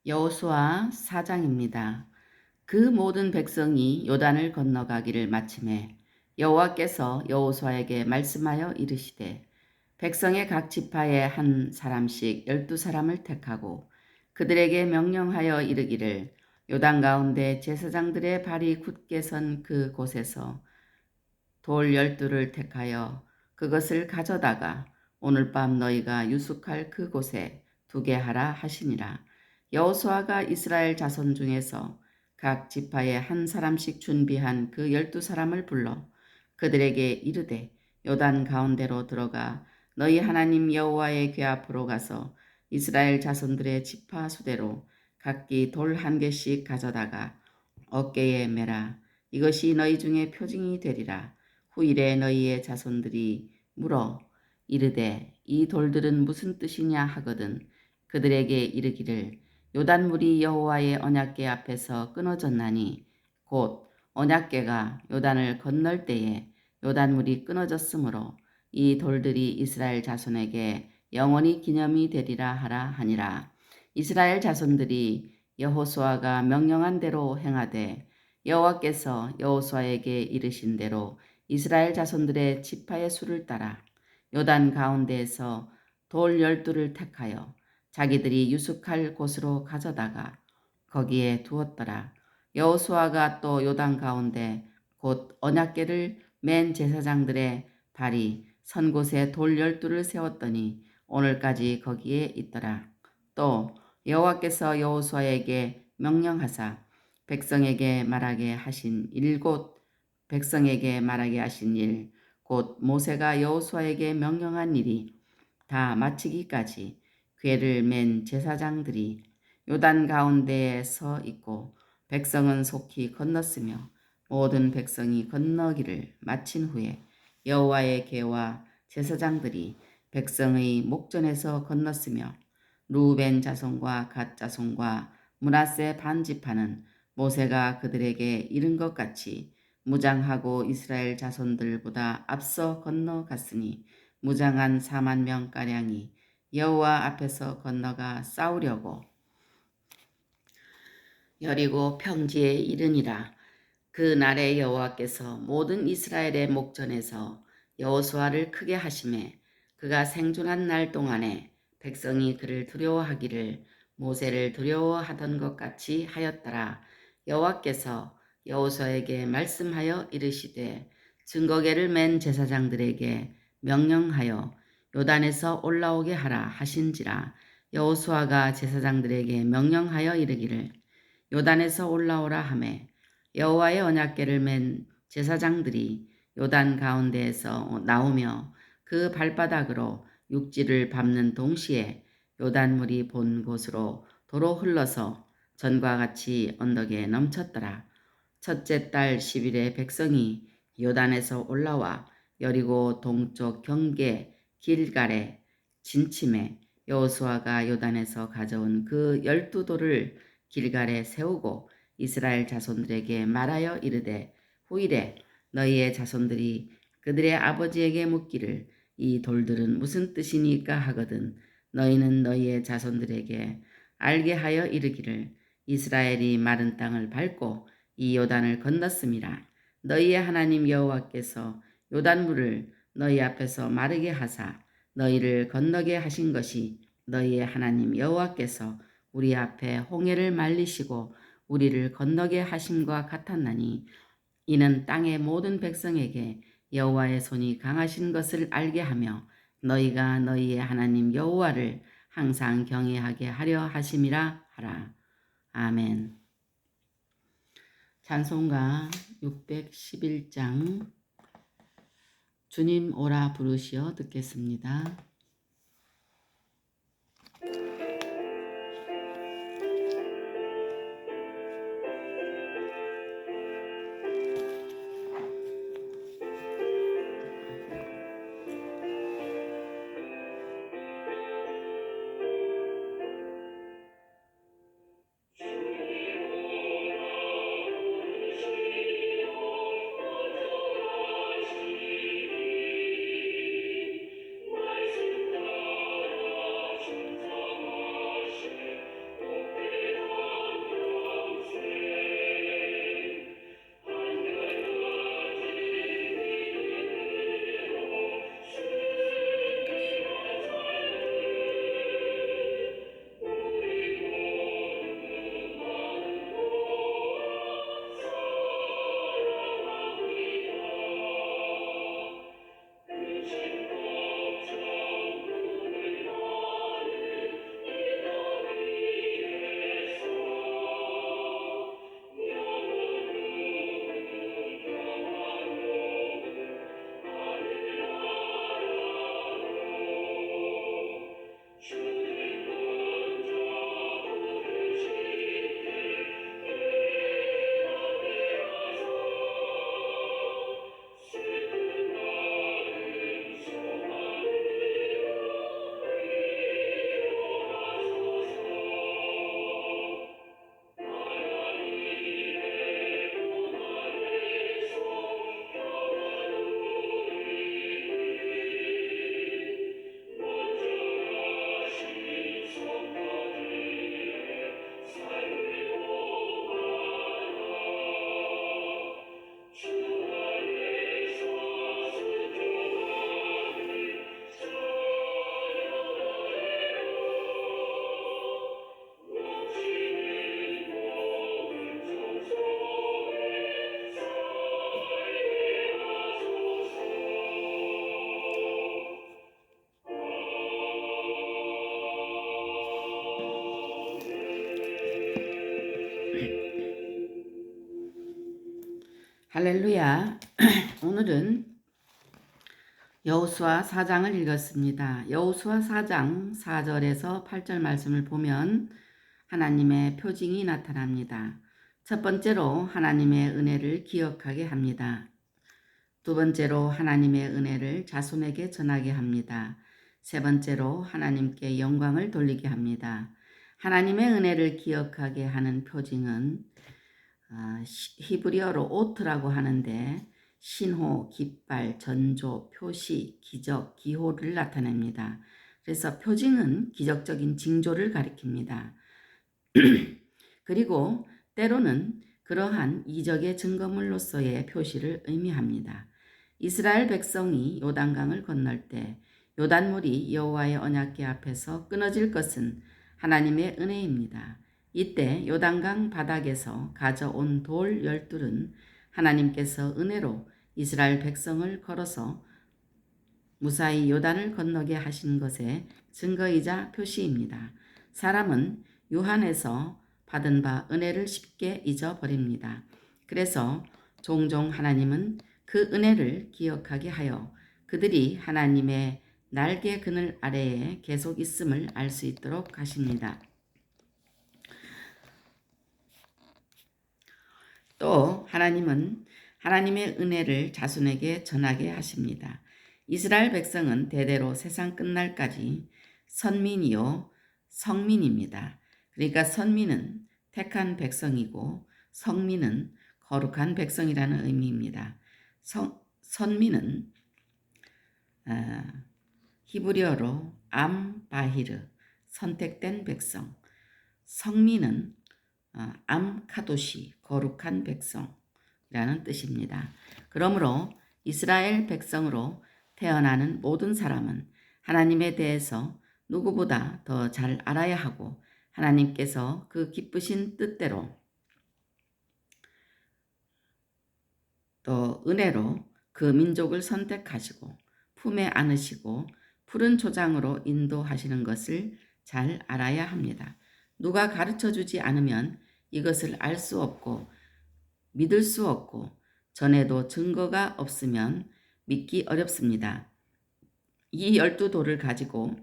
여호수아 4장입니다. 그 모든 백성이 요단을 건너가기를 마침에 여호와께서 여호수아에게 말씀하여 이르시되 백성의 각 지파에 한 사람씩 12사람을 택하고 그들에게 명령하여 이르기를 요단 가운데 제사장들의 발이 굳게 선 그 곳에서 돌 12를 택하여 그것을 가져다가 오늘 밤 너희가 유숙할 그곳에 두게 하라 하시니라. 여호수아가 이스라엘 자손 중에서 각 지파에 한 사람씩 준비한 그 12사람을 불러 그들에게 이르되 요단 가운데로 들어가 너희 하나님 여호와의 궤 앞으로 가서 이스라엘 자손들의 지파 수대로 각기 돌 한 개씩 가져다가 어깨에 매라. 이것이 너희 중에 표징이 되리라. 후일에 너희의 자손들이 물어 이르되 이 돌들은 무슨 뜻이냐 하거든 그들에게 이르기를 요단물이 여호와의 언약궤 앞에서 끊어졌나니 곧 언약궤가 요단을 건널 때에 요단물이 끊어졌으므로 이 돌들이 이스라엘 자손에게 영원히 기념이 되리라 하라 하니라. 이스라엘 자손들이 여호수아가 명령한 대로 행하되 여호와께서 여호수아에게 이르신 대로 이스라엘 자손들의 지파의 수를 따라 요단 가운데에서 돌 12를 택하여 자기들이 유숙할 곳으로 가져다가 거기에 두었더라. 여호수아가 또 요단 가운데 곧 언약궤를 맨 제사장들의 발이 선 곳에 돌 12를 세웠더니 오늘까지 거기에 있더라. 또 여호와께서 여호수아에게 명령하사 백성에게 말하게 하신 일, 곧 모세가 여호수아에게 명령한 일이 다 마치기까지 궤를 맨 제사장들이 요단 가운데에 서 있고 백성은 속히 건넜으며 모든 백성이 건너기를 마친 후에 여호와의 궤와 제사장들이 백성의 목전에서 건넜으며 루벤 자손과 갓 자손과 므낫세 반 지파는 모세가 그들에게 이른 것 같이 무장하고 이스라엘 자손들보다 앞서 건너갔으니 무장한 4만 명가량이 여호와 앞에서 건너가 싸우려고 여리고 평지에 이르니라. 그 날에 여호와께서 모든 이스라엘의 목전에서 여호수아를 크게 하심에 그가 생존한 날 동안에 백성이 그를 두려워하기를 모세를 두려워하던 것 같이 하였더라. 여호와께서 여호수아에게 말씀하여 이르시되 증거궤를 맨 제사장들에게 명령하여 요단에서 올라오게 하라 하신지라. 여호수아가 제사장들에게 명령하여 이르기를 요단에서 올라오라 하매 여호와의 언약궤를 맨 제사장들이 요단 가운데에서 나오며 그 발바닥으로 육지를 밟는 동시에 요단물이 본 곳으로 도로 흘러서 전과 같이 언덕에 넘쳤더라. 첫째 달 10일에 백성이 요단에서 올라와 여리고 동쪽 경계 길갈에 진침해 여호수아가 요단에서 가져온 그 12돌을 길갈에 세우고 이스라엘 자손들에게 말하여 이르되 후일에 너희의 자손들이 그들의 아버지에게 묻기를 이 돌들은 무슨 뜻이니까 하거든 너희는 너희의 자손들에게 알게 하여 이르기를 이스라엘이 마른 땅을 밟고 이 요단을 건넜음이라. 너희의 하나님 여호와께서 요단물을 너희 앞에서 마르게 하사 너희를 건너게 하신 것이 너희의 하나님 여호와께서 우리 앞에 홍해를 말리시고 우리를 건너게 하심과 같았나니 이는 땅의 모든 백성에게 여호와의 손이 강하신 것을 알게 하며 너희가 너희의 하나님 여호와를 항상 경외하게 하려 하심이라 하라. 아멘. 찬송가 611장 주님 오라 부르시어 듣겠습니다. 할렐루야. 오늘은 여호수아 4장을 읽었습니다. 여호수아 4장 4절에서 8절 말씀을 보면 하나님의 표징이 나타납니다. 첫 번째로 하나님의 은혜를 기억하게 합니다. 두 번째로 하나님의 은혜를 자손에게 전하게 합니다. 세 번째로 하나님께 영광을 돌리게 합니다. 하나님의 은혜를 기억하게 하는 표징은 히브리어로 오트라고 하는데 신호, 깃발, 전조, 표시, 기적, 기호를 나타냅니다. 그래서 표징은 기적적인 징조를 가리킵니다. 그리고 때로는 그러한 이적의 증거물로서의 표시를 의미합니다. 이스라엘 백성이 요단강을 건널 때 요단물이 여호와의 언약궤 앞에서 끊어질 것은 하나님의 은혜입니다. 이때 요단강 바닥에서 가져온 돌 12은 하나님께서 은혜로 이스라엘 백성을 걸어서 무사히 요단을 건너게 하신 것의 증거이자 표시입니다. 사람은 유한에서 받은 바 은혜를 쉽게 잊어버립니다. 그래서 종종 하나님은 그 은혜를 기억하게 하여 그들이 하나님의 날개 그늘 아래에 계속 있음을 알 수 있도록 하십니다. 또 하나님은 하나님의 은혜를 자손에게 전하게 하십니다. 이스라엘 백성은 대대로 세상 끝날까지 선민이요 성민입니다. 그러니까 선민은 택한 백성이고 성민은 거룩한 백성이라는 의미입니다. 선민은 히브리어로 암바히르 선택된 백성, 성민은 암카도시 거룩한 백성이라는 뜻입니다. 그러므로 이스라엘 백성으로 태어나는 모든 사람은 하나님에 대해서 누구보다 더 잘 알아야 하고 하나님께서 그 기쁘신 뜻대로 또 은혜로 그 민족을 선택하시고 품에 안으시고 푸른 초장으로 인도하시는 것을 잘 알아야 합니다. 누가 가르쳐 주지 않으면 이것을 알 수 없고 믿을 수 없고 전에도 증거가 없으면 믿기 어렵습니다. 이 12돌을 가지고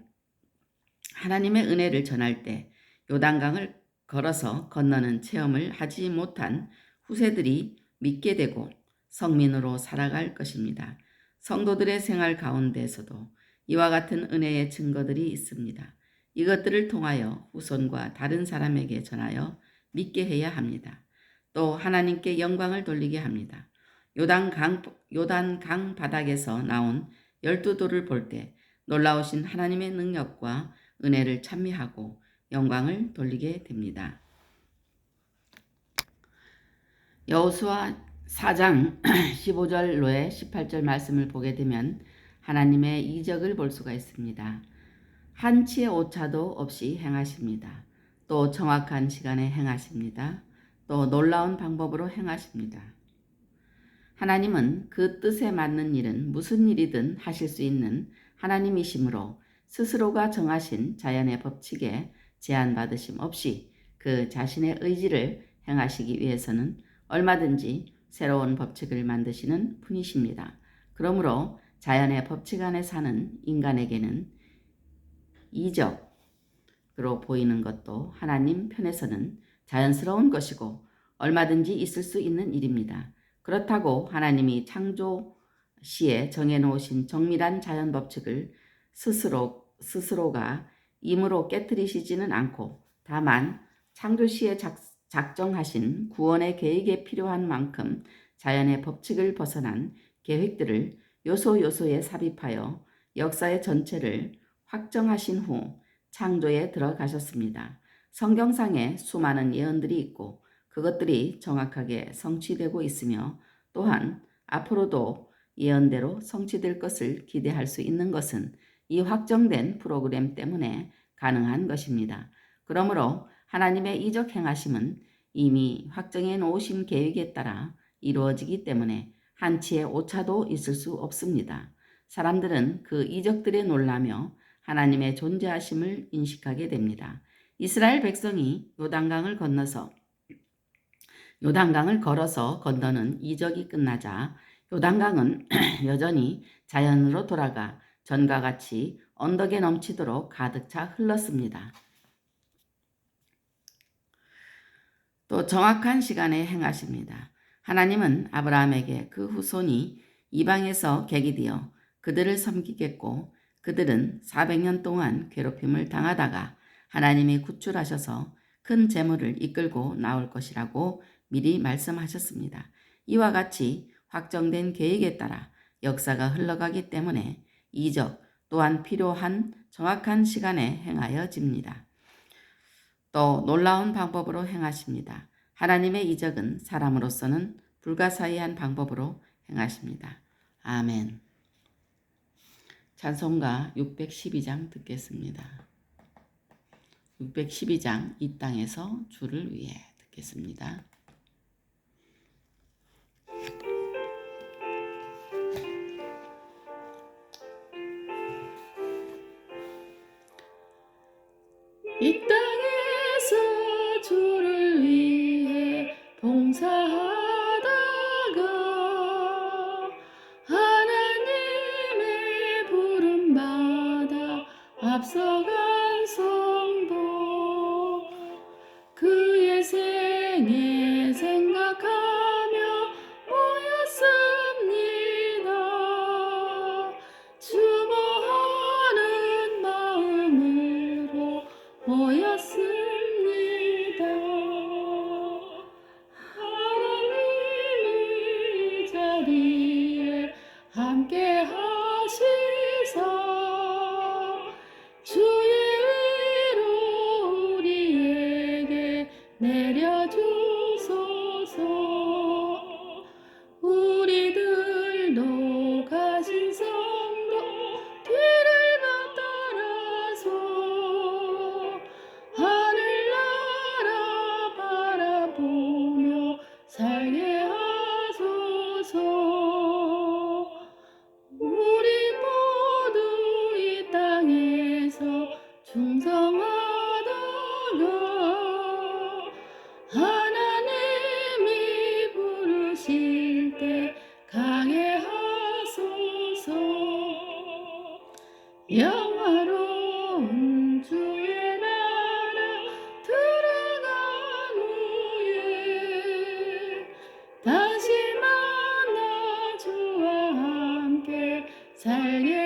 하나님의 은혜를 전할 때 요단강을 걸어서 건너는 체험을 하지 못한 후세들이 믿게 되고 성민으로 살아갈 것입니다. 성도들의 생활 가운데서도 이와 같은 은혜의 증거들이 있습니다. 이것들을 통하여 후손과 다른 사람에게 전하여 믿게 해야 합니다. 또 하나님께 영광을 돌리게 합니다. 요단강 바닥에서 나온 12돌을 볼 때 놀라우신 하나님의 능력과 은혜를 찬미하고 영광을 돌리게 됩니다. 여호수아 4장 15절로의 18절 말씀을 보게 되면 하나님의 이적을 볼 수가 있습니다. 한치의 오차도 없이 행하십니다. 또 정확한 시간에 행하십니다. 또 놀라운 방법으로 행하십니다. 하나님은 그 뜻에 맞는 일은 무슨 일이든 하실 수 있는 하나님이시므로 스스로가 정하신 자연의 법칙에 제한받으심 없이 그 자신의 의지를 행하시기 위해서는 얼마든지 새로운 법칙을 만드시는 분이십니다. 그러므로 자연의 법칙 안에 사는 인간에게는 이적으로 보이는 것도 하나님 편에서는 자연스러운 것이고 얼마든지 있을 수 있는 일입니다. 그렇다고 하나님이 창조 시에 정해놓으신 정밀한 자연 법칙을 스스로가 임으로 깨뜨리시지는 않고 다만 창조 시에 작정하신 구원의 계획에 필요한 만큼 자연의 법칙을 벗어난 계획들을 요소요소에 삽입하여 역사의 전체를 확정하신 후 창조에 들어가셨습니다. 성경상에 수많은 예언들이 있고 그것들이 정확하게 성취되고 있으며 또한 앞으로도 예언대로 성취될 것을 기대할 수 있는 것은 이 확정된 프로그램 때문에 가능한 것입니다. 그러므로 하나님의 이적 행하심은 이미 확정해 놓으신 계획에 따라 이루어지기 때문에 한치의 오차도 있을 수 없습니다. 사람들은 그 이적들에 놀라며 하나님의 존재하심을 인식하게 됩니다. 이스라엘 백성이 요단강을 건너서 요단강을 걸어서 건너는 이적이 끝나자 요단강은 여전히 자연으로 돌아가 전과 같이 언덕에 넘치도록 가득 차 흘렀습니다. 또 정확한 시간에 행하십니다. 하나님은 아브라함에게 그 후손이 이방에서 객이 되어 그들을 섬기겠고 그들은 400년 동안 괴롭힘을 당하다가 하나님이 구출하셔서 큰 재물을 이끌고 나올 것이라고 미리 말씀하셨습니다. 이와 같이 확정된 계획에 따라 역사가 흘러가기 때문에 이적 또한 필요한 정확한 시간에 행하여집니다. 또 놀라운 방법으로 행하십니다. 하나님의 이적은 사람으로서는 불가사의한 방법으로 행하십니다. 아멘. 찬송가 612장 듣겠습니다. 612장 이 땅에서 주를 위해 듣겠습니다. 이 땅에서 주를 위해 봉사하다가 하나님의 부름받아 앞서간 성도 그의 생애 생각하며 모였습니다. 주모하는 마음으로 모였습니다. 하나님의 자리에 함께 하시사 주의 위로 우리에게 내려주소서. 우리들도 가신 성도 뒤를 따라서 하늘나라 바라보며 살게 하소서. 우리 모두 이 땅에서 충성하다가 하나님이 부르실 때 가게 하소서. 영화로운 주의 나라 들어간 후에 다시 만나 주와 함께 살게